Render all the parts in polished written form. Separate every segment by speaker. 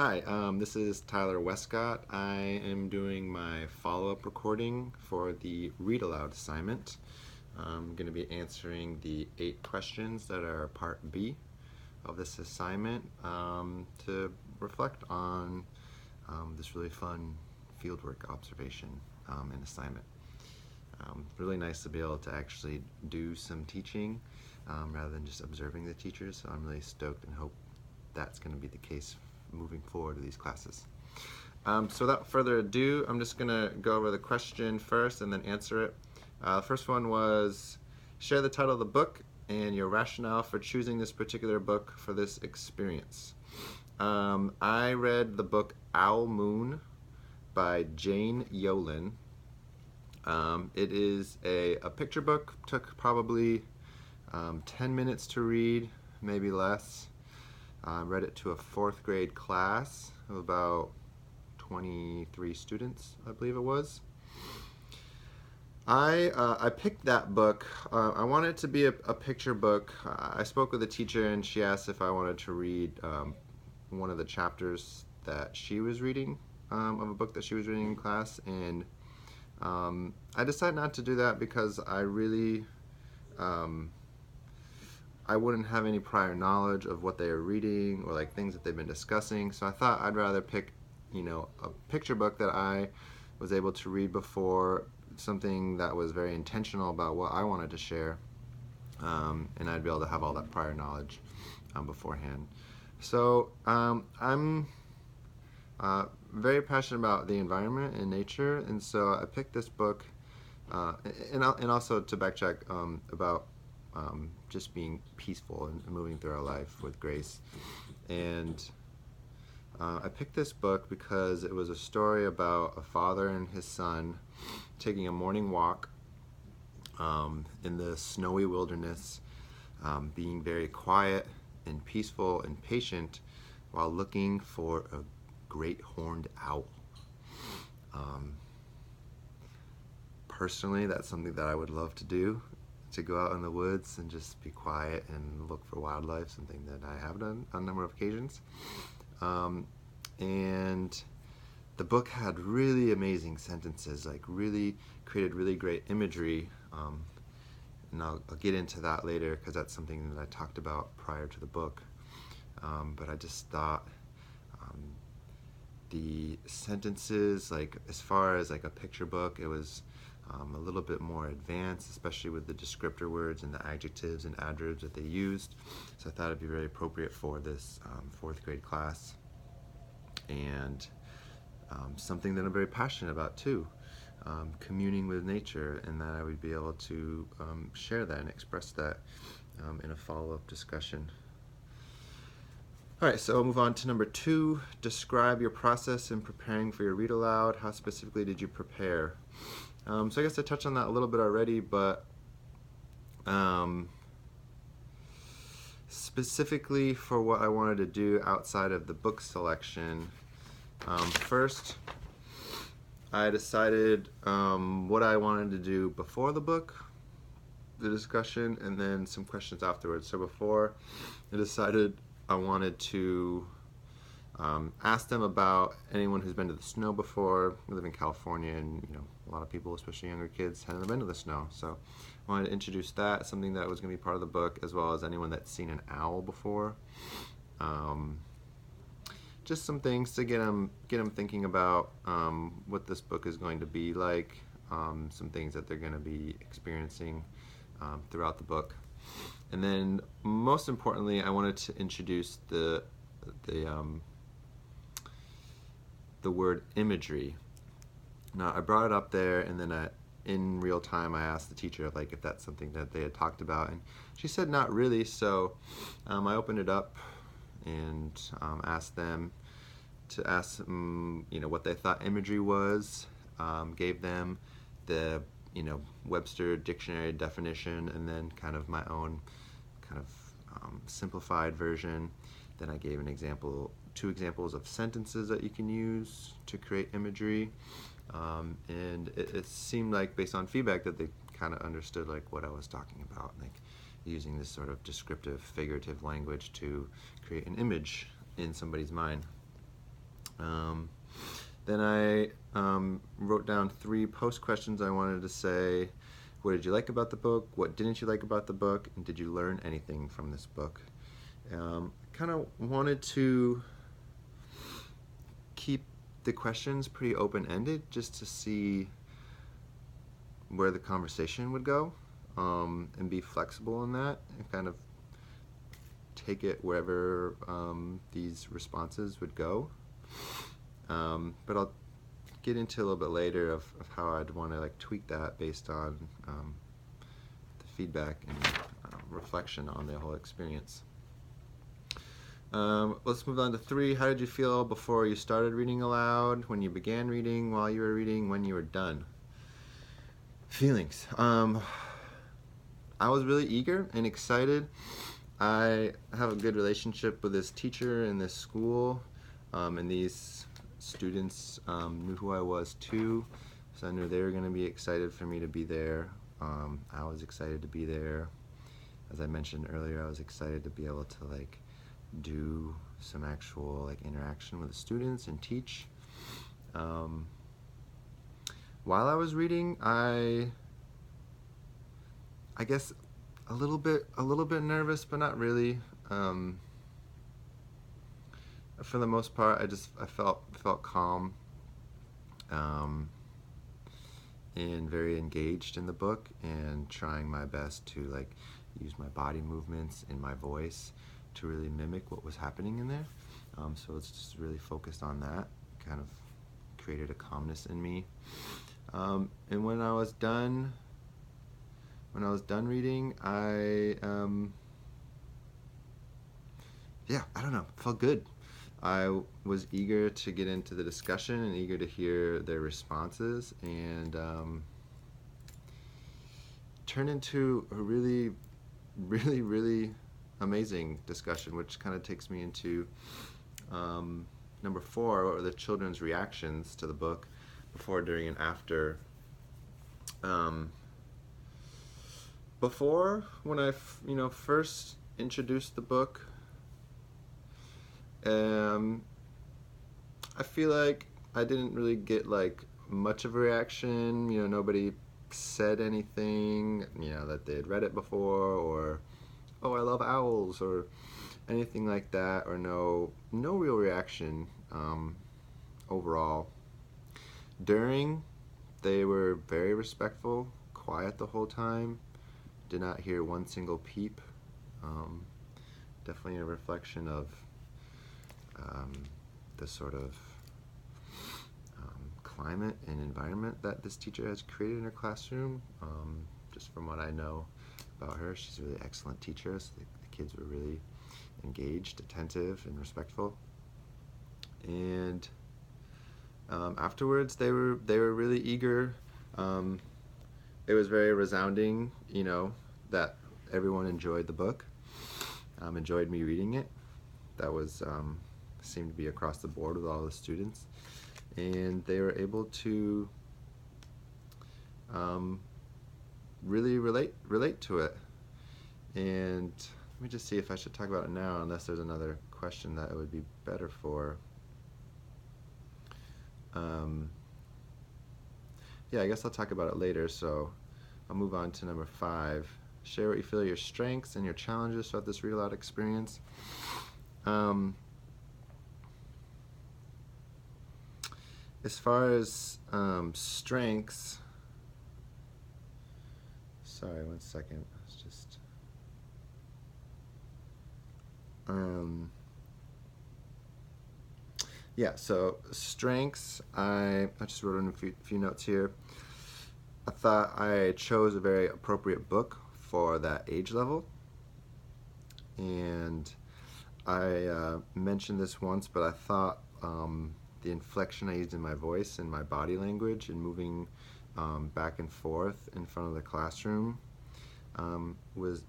Speaker 1: Hi, this is Tyler Westcott. I am doing my follow-up recording for the Read Aloud assignment. I'm going to be answering the 8 questions that are part B of this assignment to reflect on this really fun fieldwork observation and assignment. Really nice to be able to actually do some teaching rather than just observing the teachers, so I'm really stoked and hope that's going to be the case moving forward to these classes. So without further ado, I'm just going to go over the question first and then answer it. The first one was, share the title of the book and your rationale for choosing this particular book for this experience. I read the book Owl Moon by Jane Yolen. It is a picture book, took probably 10 minutes to read, maybe less. I read it to a 4th grade class of about 23 students, I believe it was. I picked that book. I wanted it to be a picture book. I spoke with a teacher and she asked if I wanted to read one of the chapters that she was reading of a book that she was reading in class, and I decided not to do that because I really I wouldn't have any prior knowledge of what they are reading or like things that they've been discussing. So I thought I'd rather pick, a picture book that I was able to read before, something that was very intentional about what I wanted to share, and I'd be able to have all that prior knowledge beforehand. So I'm very passionate about the environment and nature, and so I picked this book, and also to backtrack about just being peaceful and moving through our life with grace. And I picked this book because it was a story about a father and his son taking a morning walk in the snowy wilderness, being very quiet and peaceful and patient while looking for a great horned owl. Personally, that's something that I would love to do, to go out in the woods and just be quiet and look for wildlife, something that I have done on a number of occasions. And the book had really amazing sentences, like really created really great imagery, and I'll get into that later because that's something that I talked about prior to the book. But I just thought the sentences, like as far as like a picture book, it was a little bit more advanced, especially with the descriptor words and the adjectives and adverbs that they used. So I thought it'd be very appropriate for this 4th grade class, and something that I'm very passionate about too, communing with nature, and that I would be able to share that and express that in a follow-up discussion. All right, so we'll move on to number 2. Describe your process in preparing for your read aloud. How specifically did you prepare? So I guess I touched on that a little bit already, but specifically for what I wanted to do outside of the book selection, first I decided what I wanted to do before the book, the discussion, and then some questions afterwards. So before, I decided I wanted to ask them about anyone who's been to the snow before. We live in California, and a lot of people, especially younger kids, haven't been to the snow. So I wanted to introduce that, something that was going to be part of the book, as well as anyone that's seen an owl before. Just some things to get them thinking about what this book is going to be like, some things that they're going to be experiencing throughout the book. And then most importantly, I wanted to introduce the word imagery. Now I brought it up there, and then in real time I asked the teacher like if that's something that they had talked about, and she said not really. So I opened it up and asked them to ask what they thought imagery was, gave them the Webster dictionary definition, and then kind of my own kind of simplified version. Then I gave two examples of sentences that you can use to create imagery, and it seemed like, based on feedback, that they kind of understood like what I was talking about, like using this sort of descriptive, figurative language to create an image in somebody's mind. Um, then I wrote down 3 post questions I wanted to say. What did you like about the book? What didn't you like about the book? And did you learn anything from this book? Kind of wanted to keep the questions pretty open-ended just to see where the conversation would go, and be flexible in that and kind of take it wherever these responses would go. But I'll get into a little bit later of how I'd want to like tweak that based on the feedback and reflection on the whole experience. Let's move on to 3. How did you feel before you started reading aloud, when you began reading, while you were reading, when you were done? Feelings. I was really eager and excited. I have a good relationship with this teacher in this school, and these students knew who I was too, so I knew they were going to be excited for me to be there. I was excited to be there. As I mentioned earlier, I was excited to be able to like do some actual like interaction with the students and teach. While I was reading, I guess a little bit nervous, but not really. For the most part, I felt calm, and very engaged in the book, and trying my best to like use my body movements and my voice to really mimic what was happening in there. So it's just really focused on that, kind of created a calmness in me. And when I was done reading, I don't know, felt good. I was eager to get into the discussion and eager to hear their responses, and turned into a really, really, really amazing discussion, which kind of takes me into number 4, or the children's reactions to the book before, during, and after. Before, when I first introduced the book, I feel like I didn't really get like much of a reaction. Nobody said anything, that they had read it before, or, oh, I love owls, or anything like that, or no real reaction overall. During, they were very respectful, quiet the whole time, did not hear one single peep. Definitely a reflection of the sort of climate and environment that this teacher has created in her classroom. Just from what I know about her, she's a really excellent teacher, so the kids were really engaged, attentive, and respectful. And afterwards, they were really eager. It was very resounding, that everyone enjoyed the book, enjoyed me reading it. That was seemed to be across the board with all the students, and they were able to really relate to it. And let me just see if I should talk about it now, unless there's another question that it would be better for. Yeah, I guess I'll talk about it later, so I'll move on to number 5. Share what you feel are your strengths and your challenges throughout this read aloud experience. As far as strengths, sorry, one second. It's just yeah. So strengths, I just wrote in a few notes here. I thought I chose a very appropriate book for that age level, and I mentioned this once, but I thought the inflection I used in my voice and my body language and moving back and forth in front of the classroom was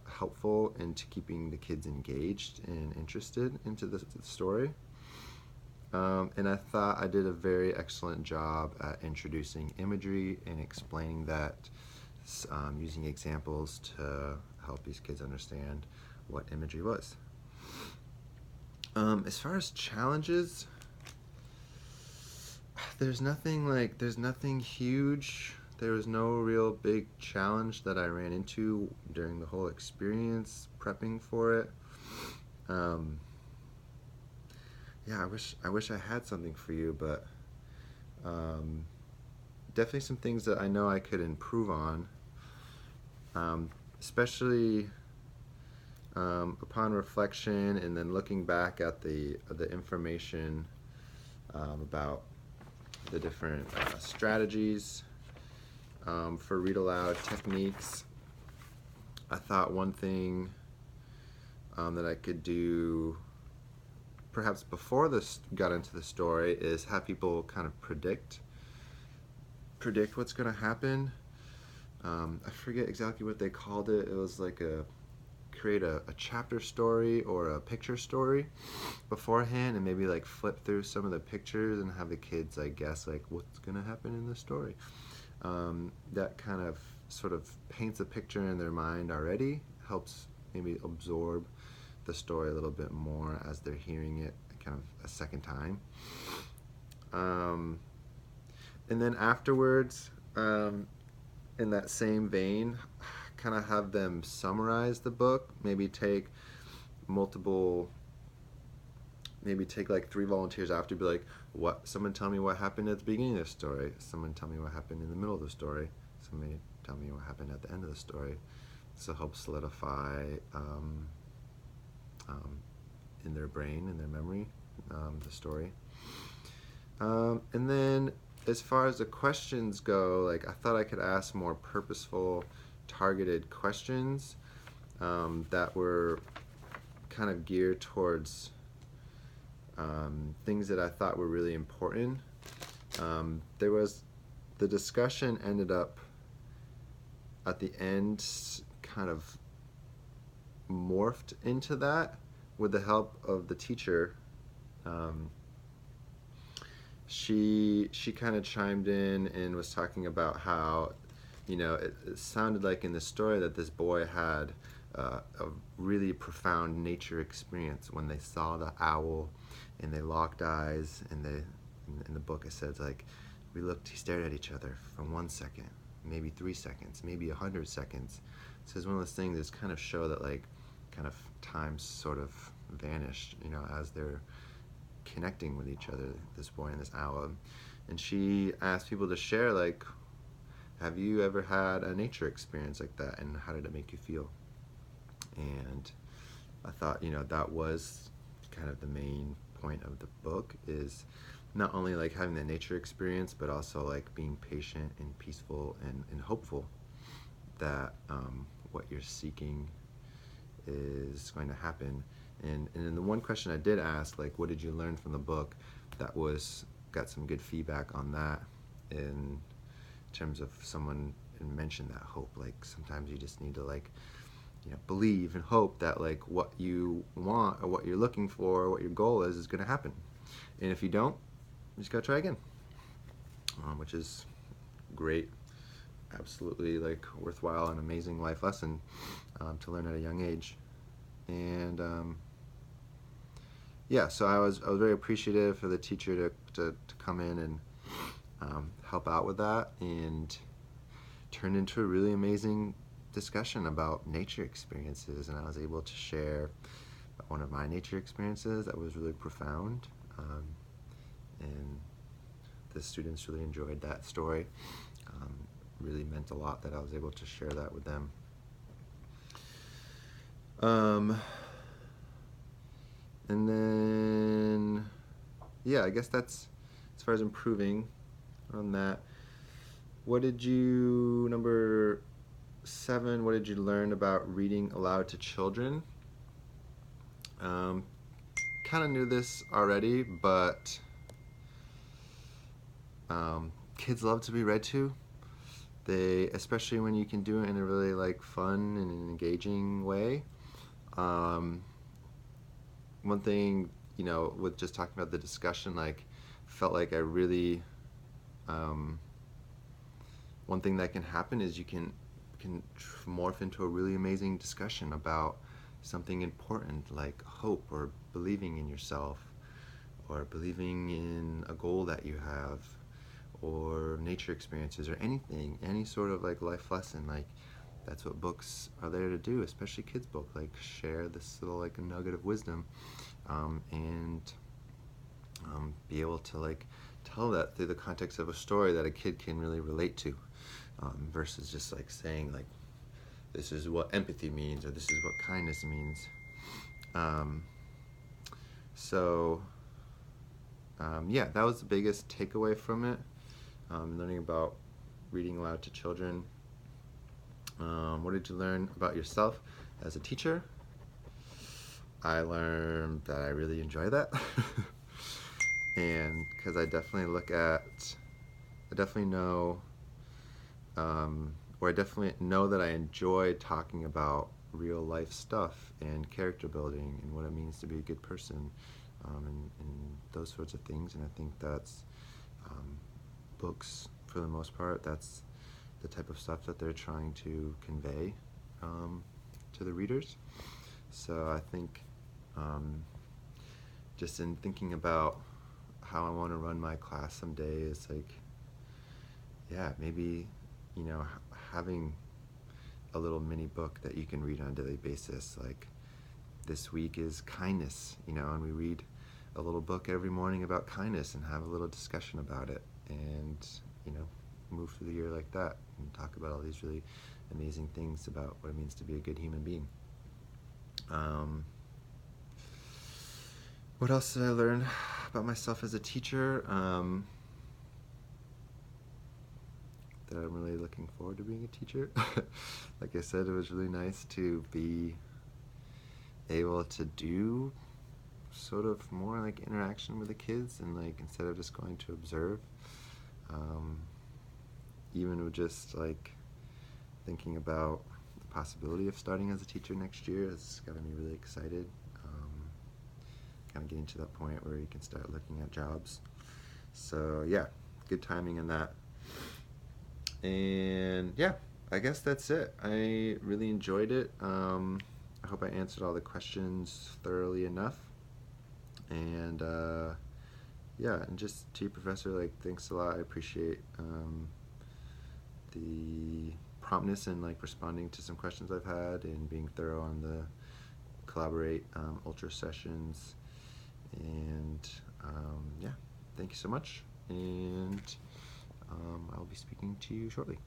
Speaker 1: helpful into keeping the kids engaged and interested into the story. And I thought I did a very excellent job at introducing imagery and explaining that, using examples to help these kids understand what imagery was. As far as challenges, there's nothing huge. There was no real big challenge that I ran into during the whole experience prepping for it. Yeah, I wish I had something for you, but definitely some things that I know I could improve on, especially upon reflection and then looking back at the information about the different strategies for read aloud techniques. I thought one thing that I could do perhaps before this got into the story is have people kind of predict what's going to happen. I forget exactly what they called it. It was like create a chapter story or a picture story beforehand, and maybe like flip through some of the pictures and have the kids, I guess, like what's gonna happen in the story. That kind of sort of paints a picture in their mind already, helps maybe absorb the story a little bit more as they're hearing it kind of a second time. And then afterwards, in that same vein, kind of have them summarize the book. Maybe take like 3 volunteers after, be like, someone tell me what happened at the beginning of the story, someone tell me what happened in the middle of the story, somebody tell me what happened at the end of the story. So help solidify in their brain, in their memory, the story. And then as far as the questions go, like I thought I could ask more purposeful, targeted questions that were kind of geared towards things that I thought were really important. The discussion ended up at the end kind of morphed into that with the help of the teacher. She kind of chimed in and was talking about how, it sounded like in the story that this boy had a really profound nature experience when they saw the owl and they locked eyes, and in the book it says, like, he stared at each other for 1 second, maybe 3 seconds, maybe 100 seconds. So it's one of those things that kind of show that, like, kind of time sort of vanished, as they're connecting with each other, this boy and this owl. And she asked people to share, like, have you ever had a nature experience like that, and how did it make you feel? And I thought, that was kind of the main point of the book, is not only like having the nature experience, but also like being patient and peaceful and hopeful that what you're seeking is going to happen. And in the one question I did ask, like, what did you learn from the book, that got some good feedback on that, in terms of someone mentioned that hope. Like, sometimes you just need to, like, believe and hope that, like, what you want or what you're looking for or what your goal is going to happen. And if you don't, you just got to try again, which is great. Absolutely, like, worthwhile and amazing life lesson to learn at a young age. And yeah, so I was very appreciative for the teacher to come in and help out with that, and turned into a really amazing discussion about nature experiences. And I was able to share one of my nature experiences that was really profound, and the students really enjoyed that story. Really meant a lot that I was able to share that with them. And then, yeah, I guess that's as far as improving on that. Number 7, what did you learn about reading aloud to children? Kind of knew this already, but kids love to be read to. Especially when you can do it in a really, like, fun and engaging way. One thing, with just talking about the discussion, like, felt like I really, one thing that can happen is you can morph into a really amazing discussion about something important like hope or believing in yourself or believing in a goal that you have or nature experiences or anything, any sort of like life lesson. Like that's what books are there to do, especially kids' book, like share this little like a nugget of wisdom, and be able to like tell that through the context of a story that a kid can really relate to, versus just like saying like this is what empathy means or this is what kindness means. Um, so yeah, that was the biggest takeaway from it. Learning about reading aloud to children. What did you learn about yourself as a teacher? I learned that I really enjoy that. And because I definitely know, or I definitely know that I enjoy talking about real life stuff and character building and what it means to be a good person, and those sorts of things. And I think that's books, for the most part, that's the type of stuff that they're trying to convey to the readers. So I think just in thinking about how I want to run my class someday is like, yeah, maybe, having a little mini book that you can read on a daily basis. Like this week is kindness, and we read a little book every morning about kindness and have a little discussion about it, and move through the year like that and talk about all these really amazing things about what it means to be a good human being. What else did I learn about myself as a teacher? That I'm really looking forward to being a teacher. Like I said, it was really nice to be able to do sort of more like interaction with the kids, and like instead of just going to observe, even with just like thinking about the possibility of starting as a teacher next year, it's got me really excited. Kind of getting to that point where you can start looking at jobs. So yeah, good timing in that. And yeah, I guess that's it. I really enjoyed it. I hope I answered all the questions thoroughly enough. And yeah, and just to you, Professor, like thanks a lot. I appreciate the promptness and like responding to some questions I've had and being thorough on the Collaborate Ultra sessions. And yeah, thank you so much. And I'll be speaking to you shortly.